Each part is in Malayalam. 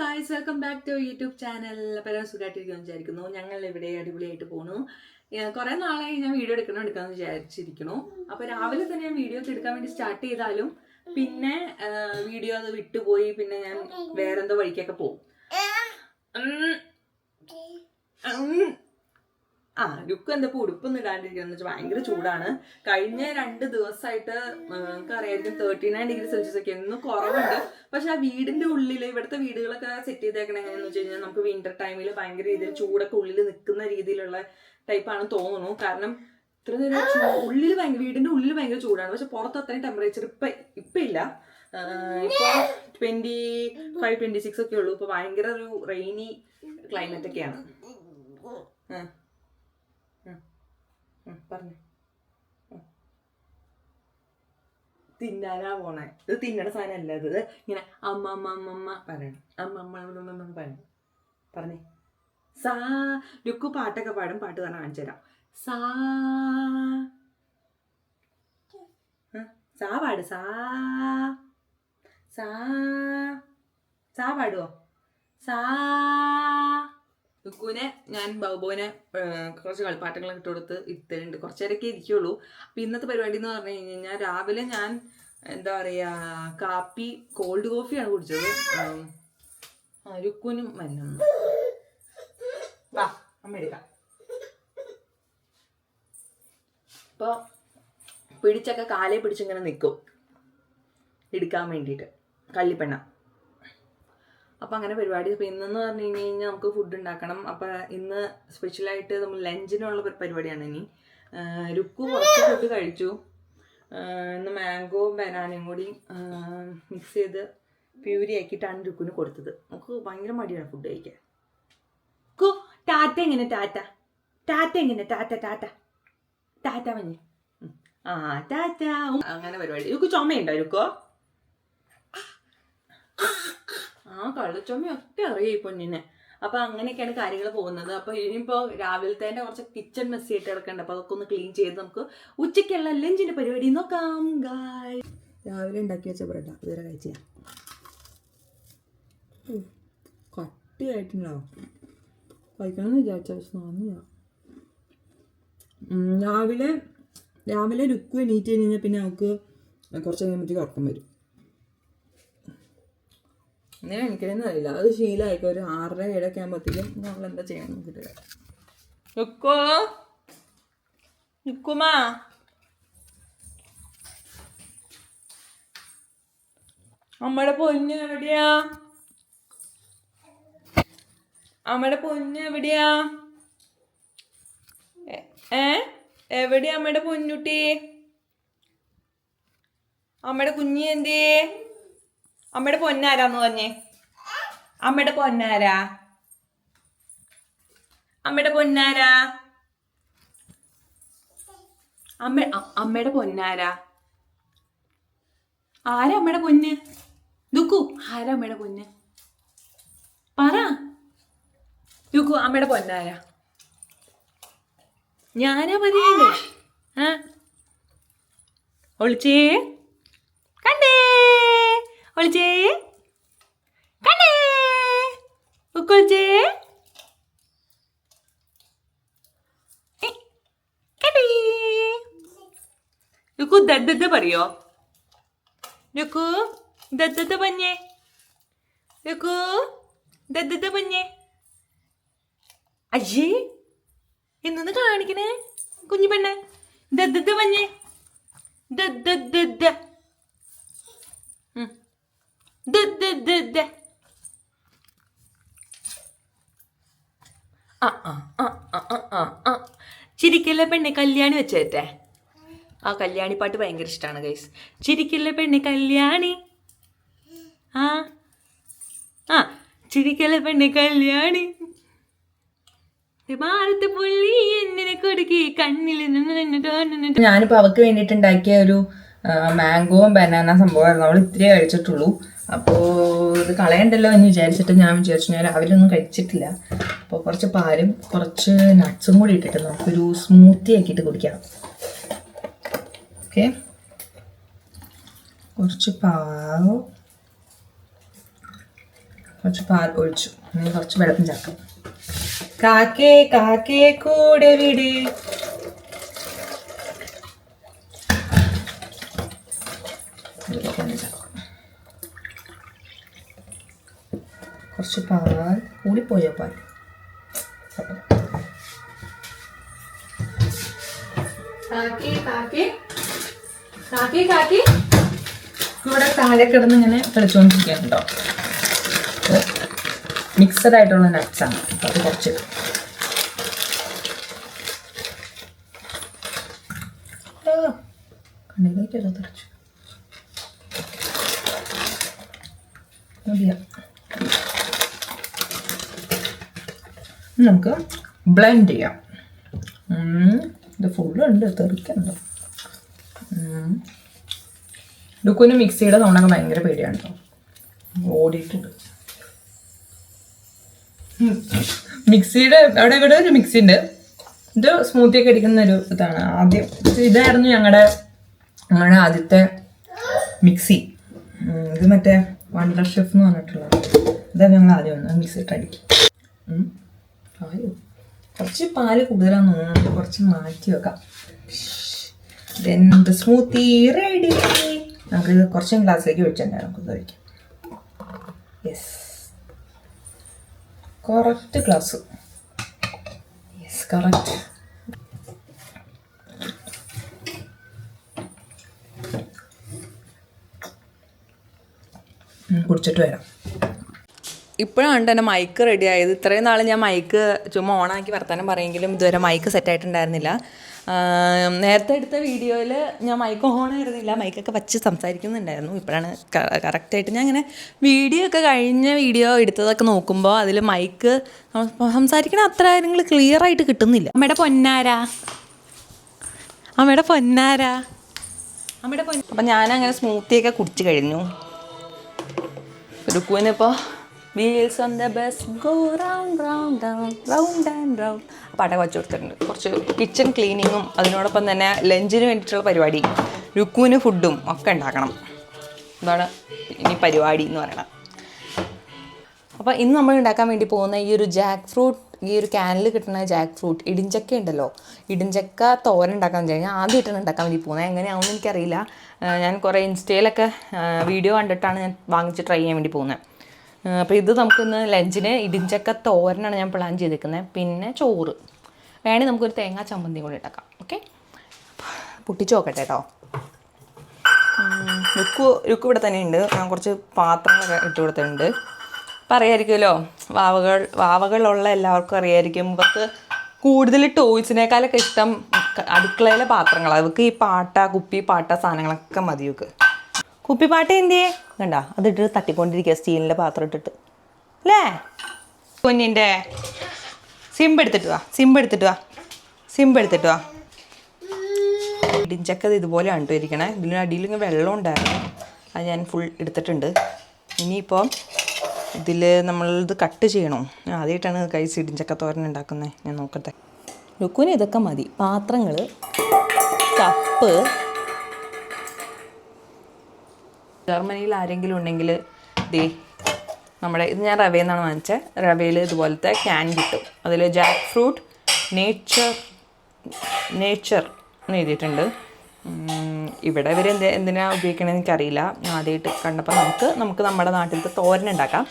Guys, welcome back to YouTube channel. പല സുഖമായിട്ടിരിക്കുമെന്ന് വിചാരിക്കുന്നു. ഞങ്ങൾ ഇവിടെ അടിപൊളിയായിട്ട് പോണു. കുറേ നാളായി ഞാൻ വീഡിയോ എടുക്കാമെന്ന് വിചാരിച്ചിരിക്കുന്നു. അപ്പോൾ രാവിലെ തന്നെ ഞാൻ വീഡിയോ ഒക്കെ എടുക്കാൻ വേണ്ടി സ്റ്റാർട്ട് ചെയ്താലും പിന്നെ വീഡിയോ അത് വിട്ടുപോയി. പിന്നെ ഞാൻ വേറെന്തോ വഴിക്കൊക്കെ പോകും. ലുക്ക് എന്താ ഉടുപ്പൊന്നും ഇടാണ്ടിരിക്കുന്നത് വെച്ചാൽ ഭയങ്കര ചൂടാണ്. കഴിഞ്ഞ 2 ദിവസമായിട്ട് നമുക്കറിയായിരിക്കും 39°C ഒക്കെ ഒന്ന് കുറവുണ്ട്. പക്ഷെ ആ വീടിന്റെ ഉള്ളിൽ ഇവിടുത്തെ വീടുകളൊക്കെ സെറ്റ് ചെയ്തേക്കണേ എങ്ങനെയാന്ന് വെച്ച് കഴിഞ്ഞാൽ നമുക്ക് വിന്റർ ടൈമിൽ ഭയങ്കര രീതിയിൽ ചൂടൊക്കെ ഉള്ളിൽ നിൽക്കുന്ന രീതിയിലുള്ള ടൈപ്പാണ് തോന്നുന്നു. കാരണം ഇത്ര നേരം ഉള്ളിൽ വീടിന്റെ ഉള്ളിൽ ഭയങ്കര ചൂടാണ്. പക്ഷെ പുറത്ത് അത്രയും ടെമ്പറേച്ചർ ഇപ്പൊ ഇല്ല. ഇപ്പൊ 25-26 ഒക്കെ ഉള്ളൂ. ഇപ്പൊ ഭയങ്കര ഒരു റെയിനി ക്ലൈമറ്റ് ഒക്കെയാണ്. പറഞ്ഞു തിന്നാനാ പോണേ. ഇത് തിന്നണ സാധനം അല്ല. ഇത് ഇങ്ങനെ അമ്മ പറയണം. അമ്മ പറയണം. പറഞ്ഞേ സാ. ലുക്കു പാട്ടൊക്കെ പാടും. പാട്ട് തന്നെ കാണിച്ചു തരാം. സാ സാ പാട്. സാ സാ സാ പാടുവോ? സാ. ലുക്കുവിനെ ഞാൻ ബൗബോനെ കുറച്ച് കളിപ്പാട്ടങ്ങളൊക്കെ ഇട്ട് കൊടുത്ത് ഇരുത്തലുണ്ട്. കുറച്ച് നേരമൊക്കെ ഇരിക്കുള്ളൂ. അപ്പം ഇന്നത്തെ പരിപാടി എന്ന് പറഞ്ഞു കഴിഞ്ഞാൽ രാവിലെ ഞാൻ എന്താ പറയുക കോൾഡ് കോഫിയാണ് കുടിച്ചത്. ലുക്കുവിനും മഞ്ഞ വാ അമ്മ എടുക്കാം. അപ്പോൾ പിടിച്ചൊക്കെ കാലേ പിടിച്ചിങ്ങനെ നിൽക്കും എടുക്കാൻ വേണ്ടിയിട്ട് കള്ളിപ്പെണ്ണ. അപ്പം അങ്ങനെ പരിപാടി. അപ്പം ഇന്നെന്ന് പറഞ്ഞു കഴിഞ്ഞാൽ നമുക്ക് ഫുഡ് ഉണ്ടാക്കണം. അപ്പം ഇന്ന് സ്പെഷ്യലായിട്ട് നമ്മൾ ലഞ്ചിനുള്ള പരിപാടിയാണ്. ഇനി ലുക്കു കുറച്ച് ഫുഡ് കഴിച്ചു. ഇന്ന് മാംഗോ ബനാനയും കൂടി മിക്സ് ചെയ്ത് പ്യൂരി ആക്കിയിട്ടാണ് ലുക്കുവിന് കൊടുത്തത്. നമുക്ക് ഭയങ്കര മടിയാണ് ഫുഡ് കഴിക്കാൻ. ടാറ്റ എങ്ങനെ? ടാറ്റ എങ്ങനെ? ടാറ്റ മഞ്ഞ്. ടാറ്റ. അങ്ങനെ പരിപാടി. ലുക്കു ചുമയുണ്ടോ? ലുക്കോ കള്ളച്ചൊമ്മയൊക്കെ അറിയാം ഈ പൊന്നിനെ. അപ്പൊ അങ്ങനെയൊക്കെയാണ് കാര്യങ്ങൾ പോകുന്നത്. അപ്പൊ ഇനിയിപ്പോ രാവിലത്തെ കുറച്ച് കിച്ചൺ മെസ്സി ആയിട്ട് കിടക്കണ്ട. അപ്പൊ അതൊക്കെ ഒന്ന് ക്ലീൻ ചെയ്ത് നമുക്ക് ഉച്ചയ്ക്കുള്ള ലഞ്ചിന്റെ പരിപാടി നോക്കാം. രാവിലെ ഉണ്ടാക്കി വെച്ച ബ്രെഡാ ഇതുവരെ കഴിച്ച കട്ടിയായിട്ടുണ്ടാവും. കഴിക്കണമെന്ന് വിചാരിച്ച രാവിലെ ലുക്ക് എണീറ്റ് കഴിഞ്ഞാൽ പിന്നെ നമുക്ക് കുറച്ച് കഴിയുമ്പോഴത്തേക്ക് ഉറക്കം വരും. അങ്ങനെ എനിക്കൊന്നും അറിയില്ല. അത് ശീലമായിരിക്കും. ഒരു 6:30-7 ആകുമ്പോഴത്തേക്കും നമ്മളെന്താ ചെയ്യണം നോക്കിയിട്ട്. ലുക്കുമാ അമ്മയുടെ പൊന്ന് എവിടെയാ? എവിടെയാ അമ്മയുടെ പൊന്നുട്ടി? അമ്മയുടെ കുഞ്ഞി എന്തേ? അമ്മയുടെ പൊന്നാരാന്ന് പറഞ്ഞേ. അമ്മയുടെ പൊന്നാരാ? അമ്മയുടെ പൊന്നാരാ? അമ്മയുടെ പൊന്നാരാ? ആരാ അമ്മയുടെ പൊന്ന്? ലുക്കു ആരാ അമ്മയുടെ പൊന്ന്? പറ ലുക്കു. അമ്മയുടെ പൊന്നാരാ? ഞാനാ പറയണ്ടേ? ഒളിച്ചേ കണ്ടേ? ഒളിച്ചേ കണ്ടേ? ഉക്കൊളിച്ചേ കണ്ടേ? ലുക്കു ദദ്ദ പറയോ? ലുക്കു ദദ്ദ പഞ്ഞേ. ലുക്കു ദദ്ദ പഞ്ഞേ. അയ്യേ എന്നൊന്ന് കാണിക്കണേ കുഞ്ഞു പെണ്ണെ. ദദ്ദ പഞ്ഞേ. ദദ്ദ ചിരിക്കല്ലേ പെണ്ണെ കല്യാണി വെച്ചേറ്റേ. ആ കല്യാണി പാട്ട് ഭയങ്കര ഇഷ്ടമാണ് ഗൈസ്. ചിരിക്കല്ലേ പെണ്ണെ കല്യാണി. ചിരിക്കല്ലേ പെണ്ണെ കല്യാണി. ഞാനിപ്പോൾ അവൾക്ക് വേണ്ടിയിട്ട് ഉണ്ടാക്കിയ ഒരു മാംഗോവും ബനാന സംഭവമായിരുന്നു. അവൾ ഇത്രേ കഴിച്ചിട്ടുള്ളൂ. അപ്പോൾ ഇത് കളയണ്ടല്ലോ എന്ന് വിചാരിച്ചിട്ട് ഞാൻ രാവിലെ ഒന്നും കഴിച്ചിട്ടില്ല. അപ്പോൾ കുറച്ച് പാലും കുറച്ച് നട്ട്സും കൂടി ഇട്ടിട്ട് നമുക്കൊരു സ്മൂത്തി ആക്കിയിട്ട് കുടിക്കാം. ഓക്കെ, കുറച്ച് പാലും കുറച്ച് പാൽ ഒഴിച്ചു. ഇനി കുറച്ച് വെള്ളം ചേർക്കാം. കാക്കേ കാക്കേ കൂടെ വിട്. കുറച്ച് പാൽ കൂടിപ്പോയോ പാൽ. ഇവിടെ താഴെ കിടന്ന് ഇങ്ങനെ കളിച്ചുകൊണ്ടിരിക്കുന്നുണ്ടോ. മിക്സഡ് ആയിട്ടുള്ള നട്ട്സാണ്. അപ്പം അത് കുറച്ച് കണ്ണിലേക്കല്ലോ തെറിച്ചു. മതിയാ. നമുക്ക് ബ്ലെൻഡ് ചെയ്യാം. ഇത് ഫുള്ളുണ്ട്, തെറിക്കുന്നുണ്ടോ. ലുക്കുവിന് മിക്സിയുടെ സൗണ്ടൊക്കെ ഭയങ്കര പേടിയാണ് കേട്ടോ. ഓടിയിട്ടുണ്ട്. മിക്സിയുടെ അവിടെ ഇവിടെ ഒരു മിക്സി ഉണ്ട്. ഇത് സ്മൂത്തിയൊക്കെ അടിക്കുന്ന ഒരു ഇതാണ്. ആദ്യം ഇതായിരുന്നു ഞങ്ങളുടെ ആദ്യത്തെ മിക്സി. ഇത് മറ്റേ വണ്ടർ ഷെഫ് എന്ന് പറഞ്ഞിട്ടുള്ളത്. ഇതാണ് ഞങ്ങൾ ആദ്യം വന്നത്. മിക്സി ഇട്ട് അടിക്കും. കുറച്ച് പാല് കൂടുതലാന്ന് തോന്നുന്നു. കുറച്ച് മാറ്റി വെക്കാം. Then the smoothie ready. നമുക്ക് കുറച്ചും ഗ്ലാസ്സിലേക്ക് ഒഴിച്ചിട്ടുണ്ടായിരുന്നു. നമുക്ക് കഴിക്കാം. Yes, correct glass. Yes, correct. കുടിച്ചിട്ട് വരാം. ഇപ്പോഴാണ് എൻ്റെ മൈക്ക് റെഡി ആയത്. ഇത്രയും നാൾ ഞാൻ മൈക്ക് ചുമ്മാ ഓണാക്കി വർത്താനം പറയുമെങ്കിലും ഇതുവരെ മൈക്ക് സെറ്റായിട്ടുണ്ടായിരുന്നില്ല. നേരത്തെ എടുത്ത വീഡിയോയിൽ ഞാൻ മൈക്ക് ഓൺ ആയിരുന്നില്ല, മൈക്കൊക്കെ വച്ച് സംസാരിക്കുന്നുണ്ടായിരുന്നു. ഇപ്പോഴാണ് കറക്റ്റായിട്ട് ഞാൻ ഇങ്ങനെ വീഡിയോ ഒക്കെ കഴിഞ്ഞ വീഡിയോ എടുത്തതൊക്കെ നോക്കുമ്പോൾ അതിൽ മൈക്ക് സംസാരിക്കണ അത്ര കാര്യങ്ങൾ ക്ലിയർ ആയിട്ട് കിട്ടുന്നില്ല. അമ്മയുടെ പൊന്നാരാ. അപ്പം ഞാനങ്ങനെ സ്മൂത്തിയൊക്കെ കുടിച്ച് കഴിഞ്ഞു. രുക്കുവിനിപ്പോൾ wheels on the bus go round round round and round പാട്ടൊക്കെ വെച്ച് കൊടുത്തിട്ടുണ്ട്. കുറച്ച് കിച്ചൺ ക്ലീനിങ്ങും അതിനോടൊപ്പം തന്നെ ലഞ്ചിന് വേണ്ടിയിട്ടുള്ള പരിപാടി, രുക്കുവിന് ഫുഡും ഒക്കെ ഉണ്ടാക്കണം. അതാണ് ഇനി പരിപാടി എന്ന് പറയണം. അപ്പോൾ ഇന്ന് നമ്മൾ ഉണ്ടാക്കാൻ വേണ്ടി പോകുന്ന ഈ ഒരു ജാക്ക് ഫ്രൂട്ട്, ഈ ഒരു ക്യാനിൽ കിട്ടുന്ന ജാക്ക് ഫ്രൂട്ട് ഇടിഞ്ചക്ക ഉണ്ടല്ലോ, ഇടിഞ്ചക്ക തോരൻ ഉണ്ടാക്കാൻ വെച്ച് കഴിഞ്ഞാൽ ആദ്യമായിട്ടാണ് ഉണ്ടാക്കാൻ വേണ്ടി പോകുന്നത്. എങ്ങനെയാവുമെന്ന് എനിക്കറിയില്ല. ഞാൻ കുറേ ഇൻസ്റ്റയിലൊക്കെ വീഡിയോ കണ്ടിട്ടാണ് ഞാൻ വാങ്ങിച്ച് ട്രൈ ചെയ്യാൻ വേണ്ടി പോകുന്നത്. അപ്പോൾ ഇത് നമുക്കിന്ന് ലഞ്ചിന് ഇടിഞ്ചക്ക തോരനാണ് ഞാൻ പ്ലാൻ ചെയ്തിരിക്കുന്നത്. പിന്നെ ചോറ് വേണമെങ്കിൽ നമുക്കൊരു തേങ്ങാ ചമ്മന്തി കൂടി ഉണ്ടാക്കാം. ഓക്കെ, പൊട്ടിച്ച് നോക്കട്ടെ കേട്ടോ. രുക്കു ഇവിടെ തന്നെ ഉണ്ട്. ഞാൻ കുറച്ച് പാത്രങ്ങളൊക്കെ ഇട്ട് കൊടുത്തിട്ടുണ്ട്. അപ്പം അറിയാമായിരിക്കുമല്ലോ, വാവകളുള്ള എല്ലാവർക്കും അറിയാമായിരിക്കും, ഇവർക്ക് കൂടുതൽ ടോയ്സിനേക്കാളൊക്കെ ഇഷ്ടം അടുക്കളയിലെ പാത്രങ്ങളാണ്. അവർക്ക് ഈ കുപ്പിപ്പാട്ട സാധനങ്ങളൊക്കെ മതി. ഇവർക്ക് കുപ്പിപ്പാട്ട എന്തിയേ കണ്ട, അതിട്ട് തട്ടിക്കൊണ്ടിരിക്കുക സ്റ്റീലിൻ്റെ പാത്രം ഇട്ടിട്ട് അല്ലേ. കുഞ്ഞിൻ്റെ സിമ്പ് എടുത്തിട്ട് വാ. ഇടിഞ്ചക്ക ഇതുപോലെ ആണ് ഇരിക്കണേ. ഇതിനടിയിൽ ഇങ്ങനെ വെള്ളം ഉണ്ടായിരുന്നു, അത് ഞാൻ ഫുൾ എടുത്തിട്ടുണ്ട്. ഇനിയിപ്പോൾ ഇതിൽ നമ്മളിത് കട്ട് ചെയ്യണോ? ആദ്യമായിട്ടാണ് കൈസ് ഇടിഞ്ചക്ക തോരൻ ഉണ്ടാക്കുന്നത്. ഞാൻ നോക്കട്ടെ. ലുക്കുവിന് ഇതൊക്കെ മതി. പാത്രങ്ങൾ, കപ്പ്. ജർമ്മനിയിൽ ആരെങ്കിലും ഉണ്ടെങ്കിൽ ദേ നമ്മുടെ ഇത് ഞാൻ റവയിൽ നിന്നാണ് വാങ്ങിച്ചത്. റവയിൽ ഇതുപോലത്തെ ക്യാൻ കിട്ടും. അതിൽ ജാക്ക് ഫ്രൂട്ട് നേച്ചർ എന്ന് എഴുതിയിട്ടുണ്ട്. ഇവിടെ ഇവർ എന്തിനാണ് ഉപയോഗിക്കണമെന്ന് എനിക്കറിയില്ല. ആദ്യമായിട്ട് കണ്ടപ്പോൾ നമുക്ക് നമ്മുടെ നാട്ടിലത്തെ തോരൻ ഉണ്ടാക്കാം.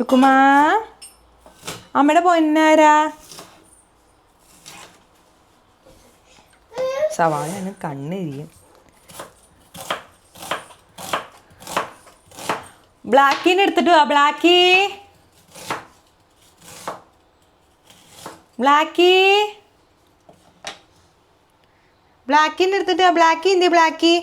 രുക്കുമാ, അമ്മയുടെ പൊന്നാരാ. സവാളയാണ്, കണ്ണിരിക്കും. ബ്ലാക്കിനെ എടുത്തിട്ട് വാ. ബ്ലാക്കിനെ എടുത്തിട്ട് വാ. ബ്ലാക്കി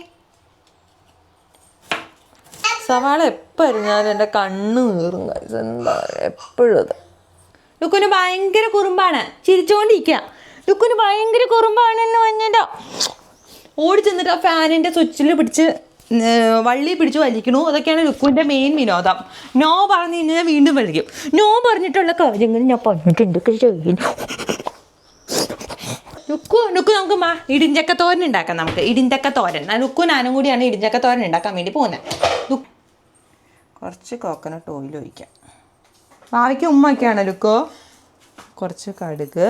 സവാള എപ്പോൾ അറിഞ്ഞാലും എൻ്റെ കണ്ണ് നീറും. എന്താ എപ്പോഴും അത്. ലുക്കുന് ഭയങ്കര കുറുമ്പാണ്, ചിരിച്ചുകൊണ്ടിരിക്കുക. ലുക്കുന് ഭയങ്കര കുറുമ്പാണെന്ന് പറഞ്ഞല്ലോ. ഓടി ചെന്നിട്ട് ആ ഫാനിൻ്റെ സ്വിച്ചിൽ പിടിച്ച് വള്ളി പിടിച്ച് വലിക്കണു. അതൊക്കെയാണ് ലുക്കുവിൻ്റെ മെയിൻ വിനോദം. നോ പറഞ്ഞു കഴിഞ്ഞാൽ വീണ്ടും വലിക്കും. നോ പറഞ്ഞിട്ടുള്ള കാര്യങ്ങൾ ഞാൻ പറഞ്ഞിട്ട് എന്തൊക്കെ ചെയ്യും. ലുക്കു നമുക്ക് ഇടിഞ്ചക്ക തോരൻ ഉണ്ടാക്കാം. നമുക്ക് ഇടിഞ്ചക്ക തോരൻ ലുക്കു ഞാനും കൂടിയാണ് ഇടിഞ്ചക്ക തോരൻ ഉണ്ടാക്കാൻ വേണ്ടി പോകുന്നത്. കുറച്ച് കോക്കനട്ട് ഓയിൽ ഒഴിക്കാം. ഭാവിക്ക് ഉമ്മയൊക്കെയാണ് ലുക്കോ. കുറച്ച് കടുക്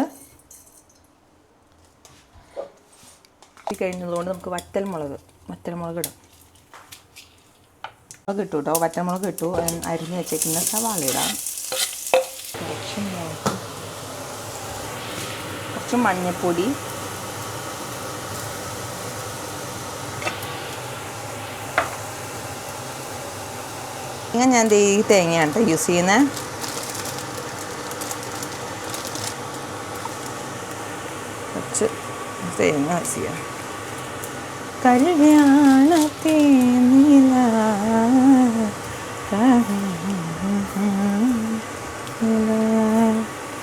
കഴിഞ്ഞതുകൊണ്ട് നമുക്ക് വറ്റൽമുളക് ഇടാം. മുളക് ഇട്ടു കേട്ടോ, വറ്റൽമുളക് ഇട്ടു. അരിഞ്ഞ് വെച്ചേക്കുന്ന സവാള ഇടാം. കുറച്ച് മഞ്ഞൾപ്പൊടി, ഞാൻ ഈ തേങ്ങയാണ് കേട്ടോ യൂസ് ചെയ്യുന്നത്. കുറച്ച് തേങ്ങ യൂസ് ചെയ്യാം. കല്യാണത്തെ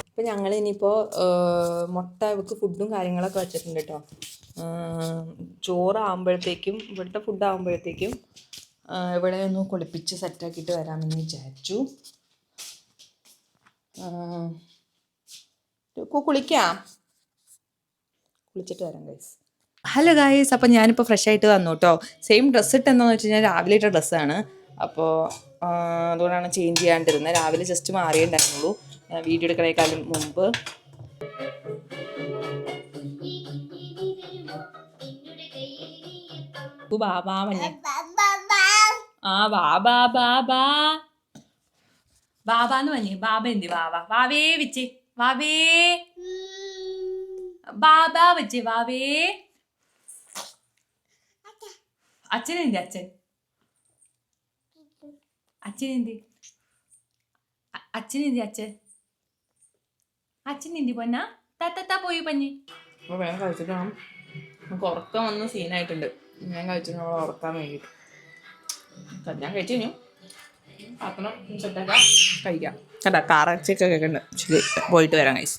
ഇപ്പം ഞങ്ങൾ ഇനിയിപ്പോൾ മുട്ട ഇവർക്ക് ഫുഡും കാര്യങ്ങളൊക്കെ വെച്ചിട്ടുണ്ട് കേട്ടോ. ചോറാകുമ്പോഴത്തേക്കും ഇവിടുത്തെ ഫുഡാകുമ്പോഴത്തേക്കും ഇവിടെ ഒന്ന് കുളിപ്പിച്ച് സെറ്റാക്കിയിട്ട് വരാമെന്ന് വിചാരിച്ചു. കുളിച്ചിട്ട് വരാം ഗൈസ്. ഹലോ ഗൈസ്, അപ്പം ഞാനിപ്പോൾ ഫ്രഷ് ആയിട്ട് വന്നു കേട്ടോ. സെയിം ഡ്രസ്സ് ഇട്ടെന്താണെന്ന് വെച്ച് കഴിഞ്ഞാൽ രാവിലെ ഇട്ട ഡ്രസ്സാണ്. അപ്പോൾ അതുകൊണ്ടാണ് ചേഞ്ച് ചെയ്യാണ്ടിരുന്നത്. രാവിലെ ജസ്റ്റ് മാറിയിട്ടുണ്ടായിരുന്നുള്ളൂ വീഡിയോ എടുക്കണേക്കാളും മുമ്പ്. ബാബാന്ന് പറഞ്ഞേ. ബാബ എന്തി വാവേ വെച്ച് വാവേ ബാബാ വെച്ച് വാവേ. അച്ഛനെന്തി അച്ഛനെന്തി അച്ഛനെന്തി പൊന്ന തത്ത പോയി പഞ്ഞി. അപ്പോൾ വേഗം കഴിച്ചിട്ട് വേണം. നമുക്ക് ഉറക്കം വന്ന് സീനായിട്ടുണ്ട്. ഞാൻ കഴിച്ചിട്ട് നമ്മൾ ഉറക്കാൻ വേണ്ടിയിട്ട് ഞാൻ കഴിച്ചു കഴിഞ്ഞു. പാത്രം സെറ്റാക്കാം, കഴിക്കാം കേട്ടോ. കാറച്ചൊക്കെ കേൾക്കുന്നുണ്ട്. ശരി, പോയിട്ട് വരാം ഗൈസ്.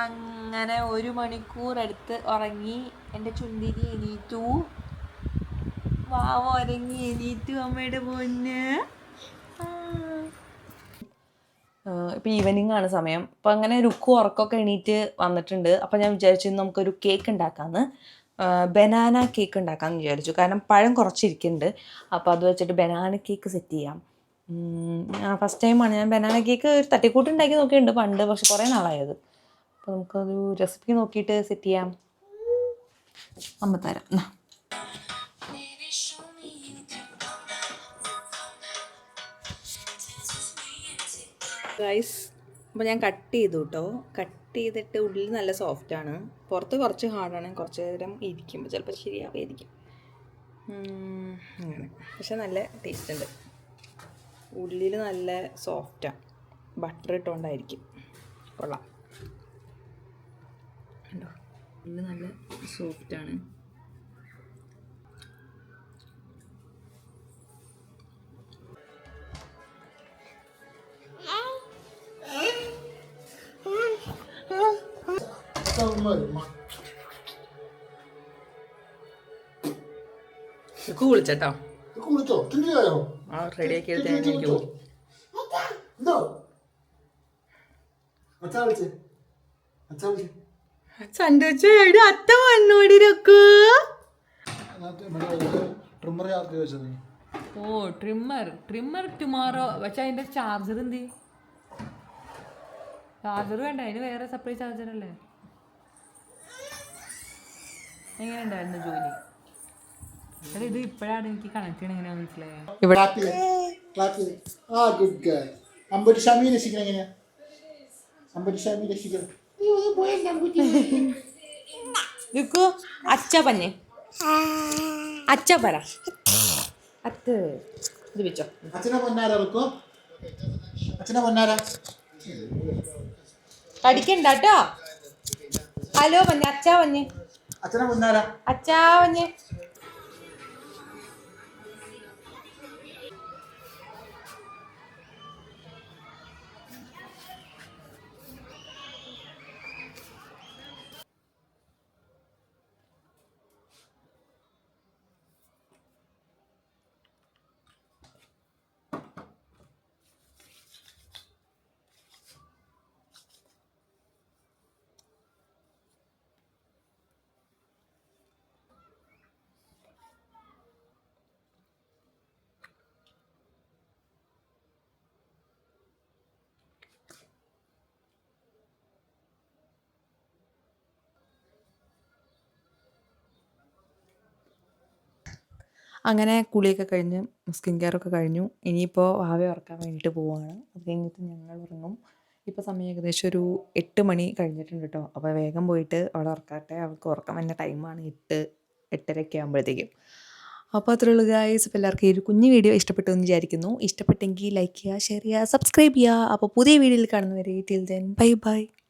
അങ്ങനെ 1 മണിക്കൂർ അടുത്ത് ഉറങ്ങി. എൻ്റെ ചുണ്ടിരി എണീറ്റു. വാവ ഉറങ്ങി എണീറ്റു അമ്മയുടെ പൊന്ന്. ഇപ്പം ഈവനിങ് ആണ് സമയം. അപ്പം അങ്ങനെ രുക്കും ഉറക്കമൊക്കെ എണീറ്റ് വന്നിട്ടുണ്ട്. അപ്പം ഞാൻ വിചാരിച്ചു നമുക്കൊരു കേക്ക് ഉണ്ടാക്കാമെന്ന്. ബനാന കേക്ക് ഉണ്ടാക്കാമെന്ന് വിചാരിച്ചു. കാരണം പഴം കുറച്ചിരിക്കുന്നുണ്ട്. അപ്പോൾ അത് വെച്ചിട്ട് ബനാന കേക്ക് സെറ്റ് ചെയ്യാം. ഫസ്റ്റ് ടൈമാണ് ഞാൻ ബനാന കേക്ക് ഒരു തട്ടിക്കൂട്ട് ഉണ്ടാക്കി നോക്കിയിട്ടുണ്ട് പണ്ട്, പക്ഷെ കുറേ നാളായത്. അപ്പോൾ നമുക്കൊരു റെസിപ്പി നോക്കിയിട്ട് സെറ്റ് ചെയ്യാം. അമ്മ തരാം. ഗൈസ്, അപ്പോൾ ഞാൻ കട്ട് ചെയ്തു കേട്ടോ. കട്ട് ചെയ്തിട്ട് ഉള്ളിൽ നല്ല സോഫ്റ്റാണ്, പുറത്ത് കുറച്ച് ഹാർഡാണ്. കുറച്ച് നേരം ഇരിക്കുമ്പോൾ ചിലപ്പോൾ ശരിയാവുമായിരിക്കും. അങ്ങനെ പക്ഷെ നല്ല ടേസ്റ്റ് ഉണ്ട്. ഉള്ളിൽ നല്ല സോഫ്റ്റാണ്, ബട്ടർ ഇട്ടുകൊണ്ടായിരിക്കും. കൊള്ളാം കണ്ടോ, ഉള്ളിൽ നല്ല സോഫ്റ്റാണ്. വിളിച്ചോ റെഡിയാക്കി എടുത്ത് അത്ത വന്നോടിരക്കു. ഓ ട്രിമ്മർ ടുമോറോ. പക്ഷെ അതിന്റെ ചാർജർ എന്ത്? ചാർജർ വേണ്ട, അതിന് വേറെ സെപ്പറേറ്റ് ചാർജർ അല്ലേ? എങ്ങനെ ഉണ്ടായിരുന്നു ജോലി? ഇത് ഇപ്പോഴാണ് എനിക്ക് കണക്ട് ചെയ്യണം. എങ്ങനെയാ മനസ്സിലായത്? അച്ഛ പഞ്ഞേ അച്ഛ പറ അത്ത് ഇത് വെച്ചോ. കടിക്കണ്ടോ? ഹലോ പഞ്ഞേ അച്ഛാ പഞ്ഞേ അച്ഛാ പഞ്ഞേ. അങ്ങനെ കുളിയൊക്കെ കഴിഞ്ഞ് സ്കിൻ കെയറൊക്കെ കഴിഞ്ഞു. ഇനിയിപ്പോൾ വാവയെ ഉറക്കാൻ വേണ്ടിയിട്ട് പോവുകയാണ്. അത് കഴിഞ്ഞിട്ട് ഞങ്ങൾ ഉറങ്ങും. ഇപ്പോൾ സമയം ഏകദേശം ഒരു 8 മണി കഴിഞ്ഞിട്ടുണ്ട് കേട്ടോ. അപ്പോൾ വേഗം പോയിട്ട് അവളെ ഉറക്കട്ടെ. അവൾക്ക് ഉറക്കം വരുന്ന ടൈമാണ് 8-8:30 ആകുമ്പോഴത്തേക്കും. അപ്പോൾ അത്രേ ഉള്ളൂ ഗായ്സ്. അപ്പോൾ എല്ലാവർക്കും ഈ ഒരു കുഞ്ഞു വീഡിയോ ഇഷ്ടപ്പെട്ടു എന്ന് വിചാരിക്കുന്നു. ഇഷ്ടപ്പെട്ടെങ്കിൽ ലൈക്ക് ചെയ്യുക, ഷെയർ ചെയ്യുക, സബ്സ്ക്രൈബ് ചെയ്യുക. അപ്പോൾ പുതിയ വീഡിയോയിൽ കാണുന്നവരെ ടിൽ ദെൻ ബൈ ബൈ.